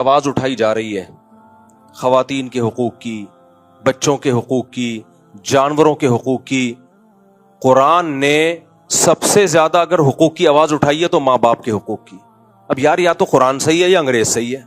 آواز اٹھائی جا رہی ہے خواتین کے حقوق کی، بچوں کے حقوق کی، جانوروں کے حقوق کی. قرآن نے سب سے زیادہ اگر حقوق کی آواز اٹھائی ہے تو ماں باپ کے حقوق کی. اب یار یا تو قرآن صحیح ہے یا انگریز صحیح ہے.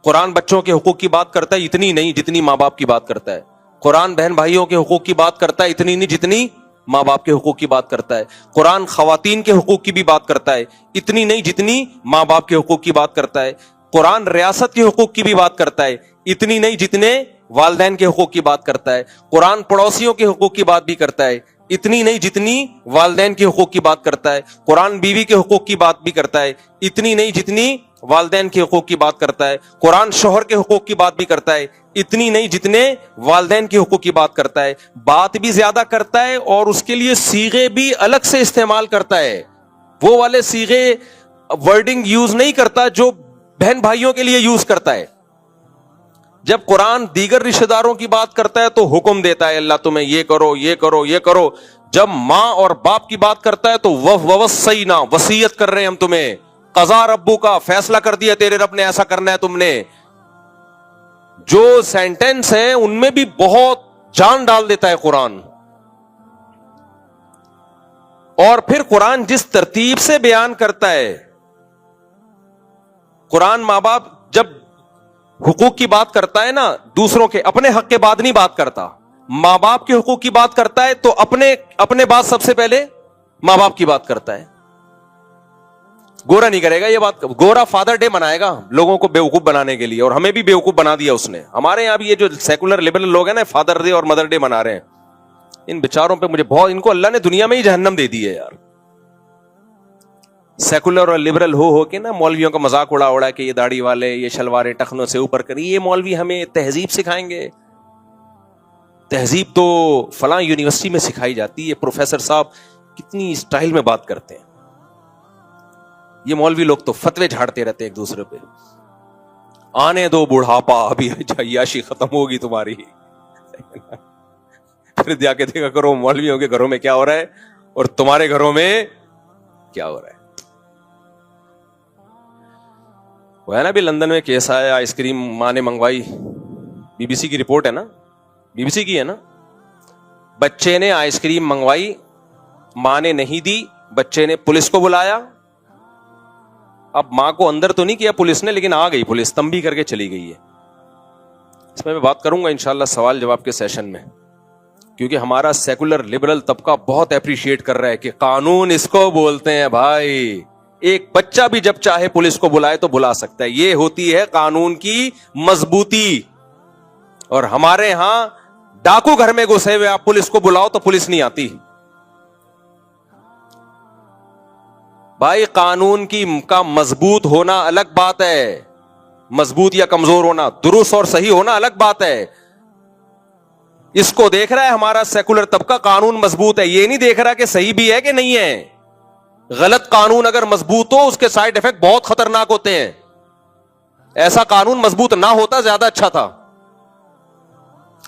قرآن بچوں کے حقوق کی بات کرتا ہے اتنی نہیں جتنی ماں باپ کی بات کرتا ہے. قرآن بہن بھائیوں کے حقوق کی بات کرتا ہے اتنی نہیں جتنی ماں باپ کے حقوق کی بات کرتا ہے. قرآن خواتین کے حقوق کی بھی بات کرتا ہے اتنی نہیں جتنی ماں باپ کے حقوق کی بات کرتا ہے. قرآن ریاست کے حقوق کی بھی بات کرتا ہے اتنی نہیں جتنے والدین کے حقوق کی بات کرتا ہے. قرآن پڑوسیوں کے حقوق کی بات بھی کرتا ہے اتنی نہیں جتنی والدین کے حقوق کی بات کرتا ہے. قرآن بیوی کے حقوق کی بات بھی کرتا ہے اتنی نہیں جتنی والدین کے حقوق کی بات کرتا ہے. قرآن شوہر کے حقوق کی بات بھی کرتا ہے اتنی نہیں جتنے والدین کے حقوق کی بات کرتا ہے. بات بھی زیادہ کرتا ہے اور اس کے لیے صیغے بھی الگ سے استعمال کرتا ہے. وہ والے صیغے ورڈنگ یوز نہیں کرتا جو بہن بھائیوں کے لیے یوز کرتا ہے. جب قرآن دیگر رشتہ داروں کی بات کرتا ہے تو حکم دیتا ہے اللہ تمہیں یہ کرو یہ کرو یہ کرو. جب ماں اور باپ کی بات کرتا ہے تو وصینا وصیت کر رہے ہیں ہم تمہیں. قضا ربو کا فیصلہ کر دیا تیرے رب نے ایسا کرنا ہے تم نے. جو سینٹینس ہے ان میں بھی بہت جان ڈال دیتا ہے قرآن. اور پھر قرآن جس ترتیب سے بیان کرتا ہے، قرآن ماں باپ جب حقوق کی بات کرتا ہے نا دوسروں کے، اپنے حق کے بعد نہیں بات کرتا. ماں باپ کے حقوق کی بات کرتا ہے تو اپنے بعد سب سے پہلے ماں باپ کی بات کرتا ہے. گورا نہیں کرے گا یہ بات. گورا فادر ڈے منائے گا لوگوں کو بیوقوف بنانے کے لیے، اور ہمیں بھی بیوقوف بنا دیا اس نے. ہمارے یہاں بھی یہ جو سیکولر لبرل لوگ ہیں نا فادر ڈے اور مدر ڈے منا رہے ہیں. ان بیچاروں پہ مجھے بہت، ان کو اللہ نے دنیا میں ہی جہنم دے دی ہے یار. سیکولر اور لبرل ہو کے نا مولویوں کا مذاق اڑا کہ یہ داڑھی والے، یہ شلواریں ٹخنوں سے اوپر کری، یہ مولوی ہمیں تہذیب سکھائیں گے. تہذیب تو فلاں یونیورسٹی میں سکھائی جاتی ہے. پروفیسر صاحب کتنی اسٹائل میں بات کرتے ہیں. یہ مولوی لوگ تو فتوے جھاڑتے رہتے ہیں ایک دوسرے پہ. آنے دو بڑھاپا ابھی عیاشی ختم ہوگی تمہاری. پھر جا کے دیکھا کرو مولویوں کے گھروں میں کیا ہو رہا ہے اور تمہارے گھروں میں کیا ہو رہا ہے. وہ ہے نا بھی لندن میں کیس آیا، آئس کریم ماں نے منگوائی. بی بی سی کی رپورٹ ہے نا، بی بی سی کی ہے نا. بچے نے آئس کریم منگوائی، ماں نے نہیں دی، بچے نے پولیس کو بلایا. اب ماں کو اندر تو نہیں کیا پولیس نے، لیکن آ گئی پولیس، تنبیہ کر کے چلی گئی ہے. اس میں بات کروں گا انشاءاللہ سوال جواب کے سیشن میں، کیونکہ ہمارا سیکولر لبرل طبقہ بہت اپریشیٹ کر رہا ہے کہ قانون اس کو بولتے ہیں بھائی. ایک بچہ بھی جب چاہے پولیس کو بلائے تو بلا سکتا ہے. یہ ہوتی ہے قانون کی مضبوطی. اور ہمارے ہاں ڈاکو گھر میں گھسے ہوئے آپ پولیس کو بلاؤ تو پولیس نہیں آتی. بھائی قانون کا مضبوط ہونا الگ بات ہے، مضبوط یا کمزور ہونا، درست اور صحیح ہونا الگ بات ہے. اس کو دیکھ رہا ہے ہمارا سیکولر طبقہ قانون مضبوط ہے، یہ نہیں دیکھ رہا کہ صحیح بھی ہے کہ نہیں ہے. غلط قانون اگر مضبوط ہو اس کے سائیڈ ایفیکٹ بہت خطرناک ہوتے ہیں. ایسا قانون مضبوط نہ ہوتا زیادہ اچھا تھا.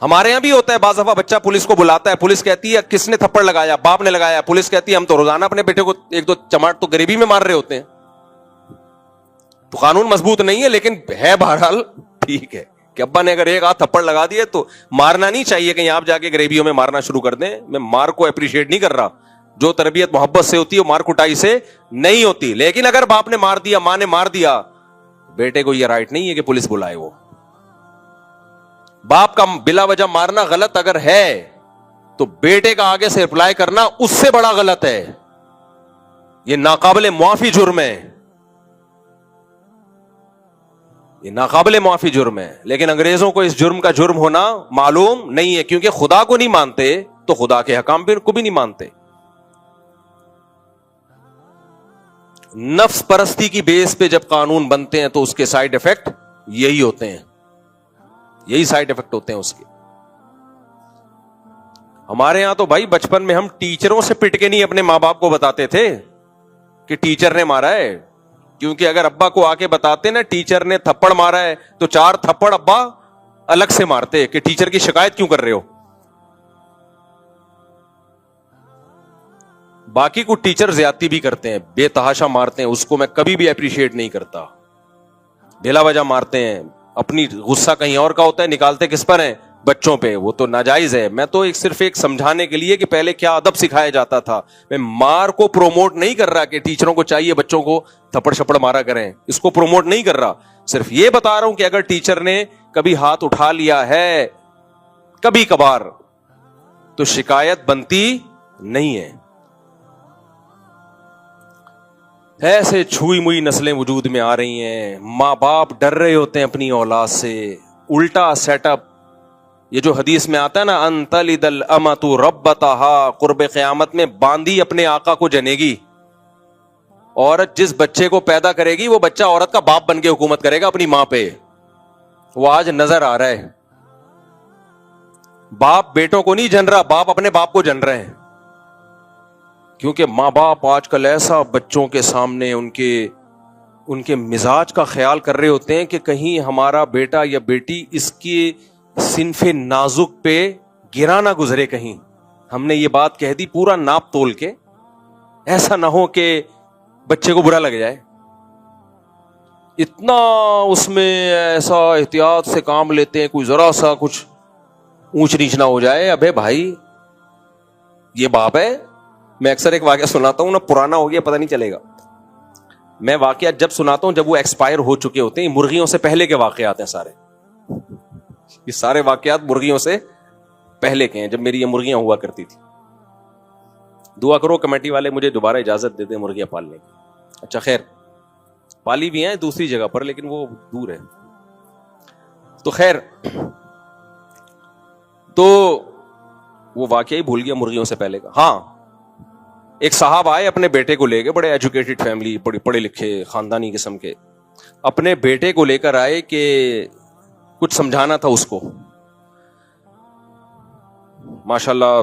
ہمارے یہاں بھی ہوتا ہے بعض دفعہ بچہ پولیس کو بلاتا ہے، پولیس کہتی ہے کس نے تھپڑ لگایا؟ باپ نے لگایا. پولیس کہتی ہے ہم تو روزانہ اپنے بیٹے کو ایک دو چماٹ تو غریبی میں مار رہے ہوتے ہیں. تو قانون مضبوط نہیں ہے لیکن ہے بہرحال ٹھیک ہے کہ ابا نے اگر ایک ہاتھ تھپڑ لگا دیے تو مارنا نہیں چاہیے کہ آپ جا کے غریبیوں میں مارنا شروع کر دیں. میں مار کو اپریشیٹ نہیں کر رہا، جو تربیت محبت سے ہوتی ہے وہ مار کٹائی سے نہیں ہوتی. لیکن اگر باپ نے مار دیا، ماں نے مار دیا، بیٹے کو یہ رائٹ نہیں ہے کہ پولیس بلائے. وہ باپ کا بلا وجہ مارنا غلط اگر ہے تو بیٹے کا آگے سے رپلائی کرنا اس سے بڑا غلط ہے. یہ ناقابل معافی جرم ہے، یہ ناقابل معافی جرم ہے. لیکن انگریزوں کو اس جرم کا جرم ہونا معلوم نہیں ہے، کیونکہ خدا کو نہیں مانتے تو خدا کے حکام کو بھی نہیں مانتے. نفس پرستی کی بیس پہ جب قانون بنتے ہیں تو اس کے سائیڈ ایفیکٹ یہی ہوتے ہیں، یہی سائیڈ ایفیکٹ ہوتے ہیں اس کے. ہمارے ہاں تو بھائی بچپن میں ہم ٹیچروں سے پٹ کے نہیں اپنے ماں باپ کو بتاتے تھے کہ ٹیچر نے مارا ہے. کیونکہ اگر ابا کو آ کے بتاتے نا ٹیچر نے تھپڑ مارا ہے تو 4 تھپڑ ابا الگ سے مارتے کہ ٹیچر کی شکایت کیوں کر رہے ہو. باقی کو ٹیچر زیادتی بھی کرتے ہیں, بے تحاشا مارتے ہیں, اس کو میں کبھی بھی اپریشیٹ نہیں کرتا. بلا وجہ مارتے ہیں, اپنی غصہ کہیں اور کا ہوتا ہے, نکالتے کس پر ہیں؟ بچوں پہ. وہ تو ناجائز ہے. میں تو صرف ایک سمجھانے کے لیے کہ پہلے کیا ادب سکھایا جاتا تھا. میں مار کو پروموٹ نہیں کر رہا کہ ٹیچروں کو چاہیے بچوں کو تھپڑ شپڑ مارا کریں, اس کو پروموٹ نہیں کر رہا. صرف یہ بتا رہا ہوں کہ اگر ٹیچر نے کبھی ہاتھ اٹھا لیا ہے کبھی کبھار تو شکایت بنتی نہیں ہے. ایسے چھوئی موئی نسلیں وجود میں آ رہی ہیں, ماں باپ ڈر رہے ہوتے ہیں اپنی اولاد سے. الٹا سیٹ اپ. یہ جو حدیث میں آتا ہے نا, ان تلد الامۃ ربتہا, قرب قیامت میں باندھی اپنے آقا کو جنے گی. عورت جس بچے کو پیدا کرے گی وہ بچہ عورت کا باپ بن کے حکومت کرے گا اپنی ماں پہ. وہ آج نظر آ رہا ہے. باپ بیٹوں کو نہیں جن رہا, باپ اپنے باپ کو جن رہے ہیں. کیونکہ ماں باپ آج کل ایسا بچوں کے سامنے ان کے مزاج کا خیال کر رہے ہوتے ہیں کہ کہیں ہمارا بیٹا یا بیٹی اس کی صنف نازک پہ گرا نہ گزرے. کہیں ہم نے یہ بات کہہ دی پورا ناپ تول کے, ایسا نہ ہو کہ بچے کو برا لگ جائے. اتنا اس میں ایسا احتیاط سے کام لیتے ہیں, کوئی ذرا سا کچھ اونچ نیچ نہ ہو جائے. ابے بھائی یہ باپ ہے. میں اکثر ایک واقعہ سناتا ہوں نا, پرانا ہو گیا پتہ نہیں چلے گا. میں واقعہ جب سناتا ہوں جب وہ ایکسپائر ہو چکے ہوتے ہیں. مرغیوں سے پہلے کے واقعات ہیں سارے. یہ سارے واقعات مرغیوں سے پہلے کے ہیں, جب میری یہ مرغیاں ہوا کرتی تھی. دعا کرو کمیٹی والے مجھے دوبارہ اجازت دے دیں مرغیاں پالنے کی. اچھا خیر, پالی بھی ہیں دوسری جگہ پر لیکن وہ دور ہے. تو خیر, تو وہ واقعی بھول گیا مرغیوں سے پہلے کا. ہاں, ایک صاحب آئے اپنے بیٹے کو لے کے, بڑے ایجوکیٹڈ فیملی, بڑے پڑھے لکھے خاندانی قسم کے. اپنے بیٹے کو لے کر آئے کہ کچھ سمجھانا تھا اس کو. ماشاءاللہ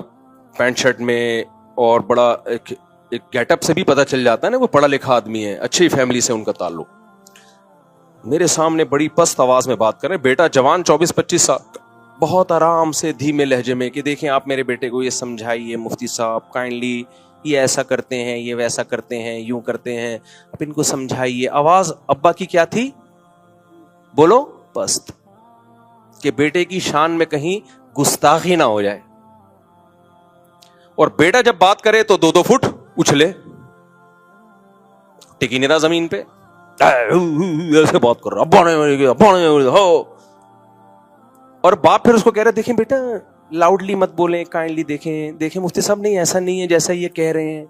پینٹ شرٹ میں, اور بڑا ایک گیٹ اپ سے بھی پتہ چل جاتا ہے نا وہ پڑھا لکھا آدمی ہے, اچھی فیملی سے ان کا تعلق. میرے سامنے بڑی پست آواز میں بات کر رہے. بیٹا جوان 24-25 سال, بہت آرام سے دھیمے لہجے میں کہ دیکھیں آپ میرے بیٹے کو یہ سمجھائیے مفتی صاحب کائنڈلی, یہ ایسا کرتے ہیں, یہ ویسا کرتے ہیں, یوں کرتے ہیں, اب ان کو سمجھائیے. آواز ابا کی کیا تھی؟ بولو پست, کہ بیٹے کی شان میں کہیں گستاخی نہ ہو جائے. اور بیٹا جب بات کرے تو 2-2 فٹ اچھلے, ٹکی نہیں رہا زمین پہ, ایسے بات کر رہا ابا نے ہو. اور باپ پھر اس کو کہہ رہے دیکھیں بیٹا لاؤڈلی مت بولیں, کائنڈلی دیکھیں مفتی صاحب نہیں ایسا نہیں ہے جیسا یہ کہہ رہے ہیں,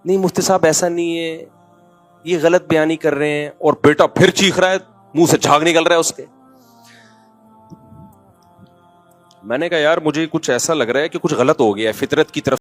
نہیں مفتی صاحب ایسا نہیں ہے, یہ غلط بیانی کر رہے ہیں. اور بیٹا پھر چیخ رہا ہے, منہ سے جھاگ نکل رہا ہے اس کے. میں نے کہا یار مجھے کچھ ایسا لگ رہا ہے کہ کچھ غلط ہو گیا ہے, فطرت کی طرف